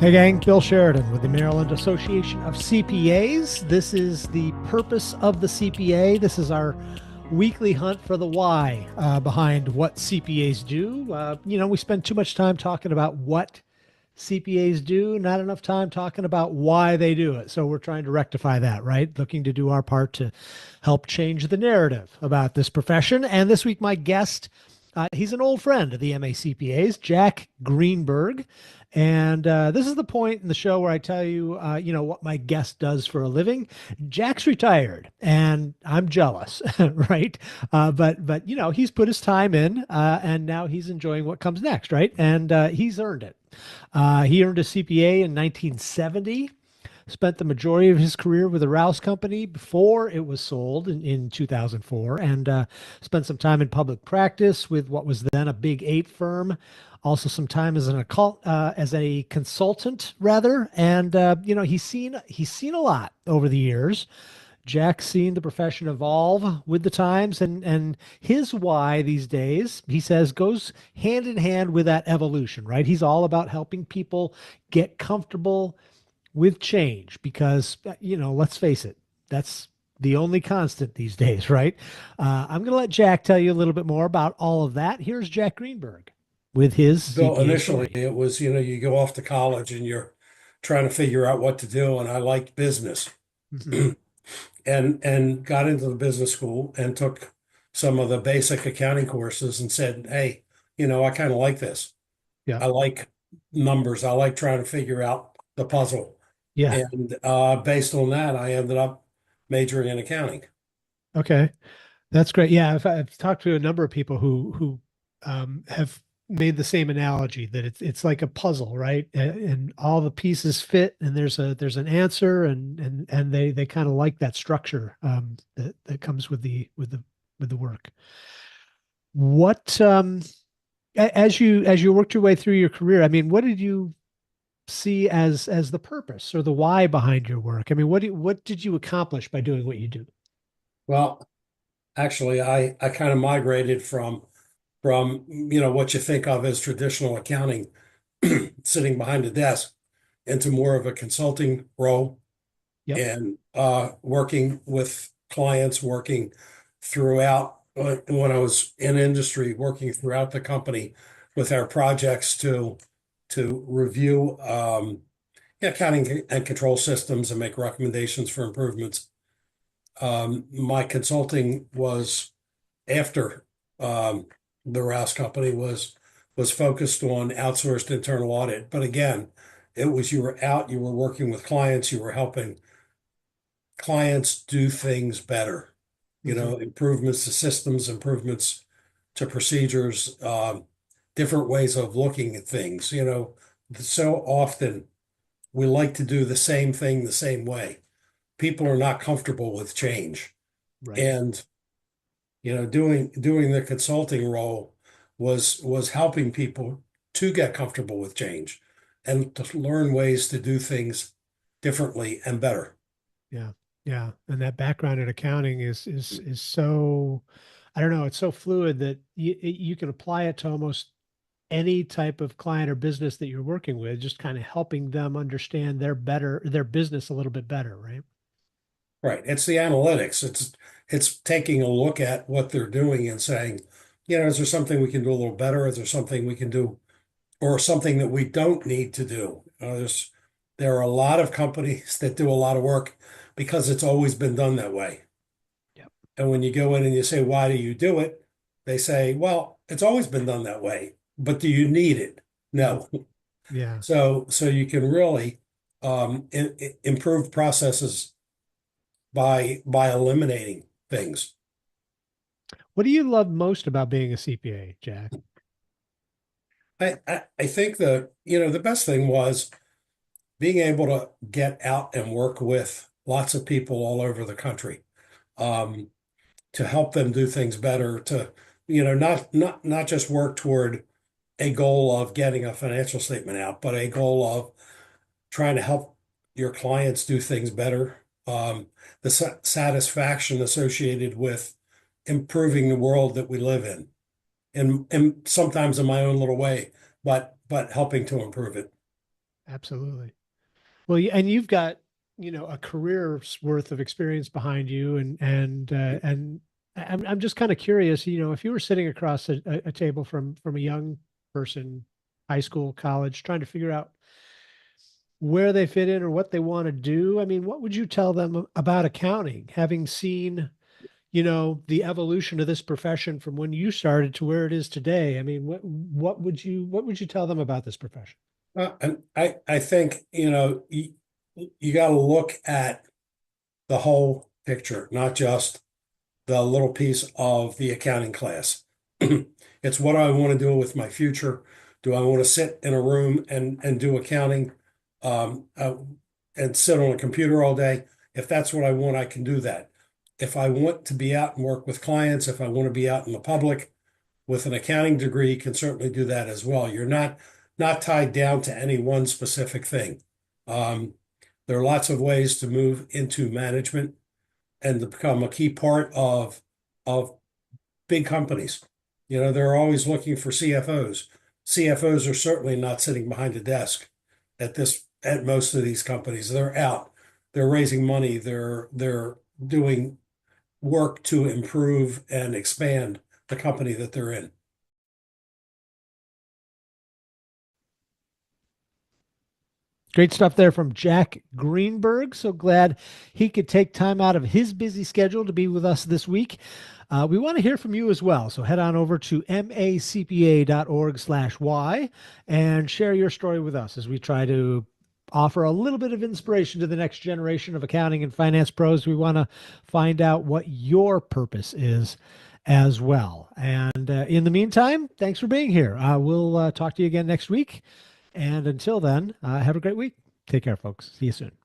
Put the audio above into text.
Hey gang, Bill Sheridan with the Maryland Association of CPAs. This is the purpose of the CPA. This is our weekly hunt for the why behind what CPAs do. We spend too much time talking about what CPAs do, not enough time talking about why they do it. So we're trying to rectify that, right? Looking to do our part to help change the narrative about this profession. And this week, my guest, he's an old friend of the MACPAs, Jack Greenberg. And this is the point in the show where I tell you, what my guest does for a living. Jack's retired, and I'm jealous, right? But he's put his time in, and now he's enjoying what comes next, right? And he's earned it. He earned a CPA in 1970. Spent the majority of his career with the Rouse Company before it was sold in 2004, and spent some time in public practice with what was then a Big Eight firm. Also, some time as a consultant, rather, and he's seen a lot over the years. Jack's seen the profession evolve with the times, and his why these days, he says, goes hand in hand with that evolution, right? He's all about helping people get comfortable with change because, let's face it, that's the only constant these days, right? I'm going to let Jack tell you a little bit more about all of that. Here's Jack Greenberg with his Bill, CPA initially story. it was, you go off to college and you're trying to figure out what to do. And I liked business Hmm. and got into the business school and took some of the basic accounting courses and said, hey, I kind of like this. Yeah. I like numbers. I like trying to figure out the puzzle. Yeah. And based on that, I ended up majoring in accounting. Okay. That's great. Yeah, I've talked to a number of people who have made the same analogy that it's like a puzzle, right? And all the pieces fit, and there's an answer, and they kind of like that structure that comes with the work. What as you worked your way through your career, I mean, what did you see as the purpose or the why behind your work? I mean, what did you accomplish by doing what you do? Well, actually, I kind of migrated from what you think of as traditional accounting, sitting behind a desk, into more of a consulting role Yep. and working with clients, working throughout when I was in industry, working throughout the company with our projects to review accounting and control systems and make recommendations for improvements. My consulting was after the Rouse Company was focused on outsourced internal audit. But again, it was you were out, you were working with clients, you were helping clients do things better, Hmm. improvements to systems, improvements to procedures, different ways of looking at things. So often we like to do the same thing the same way. People are not comfortable with change. Right. And doing the consulting role was helping people to get comfortable with change and to learn ways to do things differently and better. Yeah. Yeah. And that background in accounting is so, I don't know, it's so fluid that you can apply it to almost any type of client or business that you're working with, just kind of helping them understand their business a little bit better, right? Right. It's the analytics. It's taking a look at what they're doing and saying, is there something we can do a little better? Is there something we can do or something that we don't need to do? There are a lot of companies that do a lot of work because it's always been done that way. Yep. And when you go in and you say, why do you do it? They say, well, it's always been done that way, but do you need it? Mhm. No. Yeah. So you can really improve processes by eliminating things. What do you love most about being a CPA, Jack? I think the best thing was being able to get out and work with lots of people all over the country, um, to help them do things better, to, not just work toward a goal of getting a financial statement out, but a goal of trying to help your clients do things better. The satisfaction associated with improving the world that we live in, and sometimes in my own little way, but helping to improve it. Absolutely. Well, and you've got, a career's worth of experience behind you, and I'm just kind of curious, if you were sitting across a table from a young person, high school, college, trying to figure out where they fit in or what they want to do, I mean, what would you tell them about accounting, having seen, the evolution of this profession from when you started to where it is today? I mean, what would you tell them about this profession? And I think, you got to look at the whole picture, not just the little piece of the accounting class. It's what I want to do with my future. Do I want to sit in a room and do accounting, um, uh, and sit on a computer all day? If that's what I want, I can do that. If I want to be out and work with clients, if I want to be out in the public with an accounting degree, can certainly do that as well. You're not tied down to any one specific thing. Um, there are lots of ways to move into management and to become a key part of big companies. They're always looking for CFOs. CFOs are certainly not sitting behind a desk at most of these companies. They're out. They're raising money. They're doing work to improve and expand the company that they're in. Great stuff there from Jack Greenberg. So glad he could take time out of his busy schedule to be with us this week. We want to hear from you as well. So head on over to macpa.org/y and share your story with us as we try to offer a little bit of inspiration to the next generation of accounting and finance pros. We want to find out what your purpose is as well. And in the meantime, thanks for being here. We'll talk to you again next week. And until then, have a great week. Take care, folks. See you soon.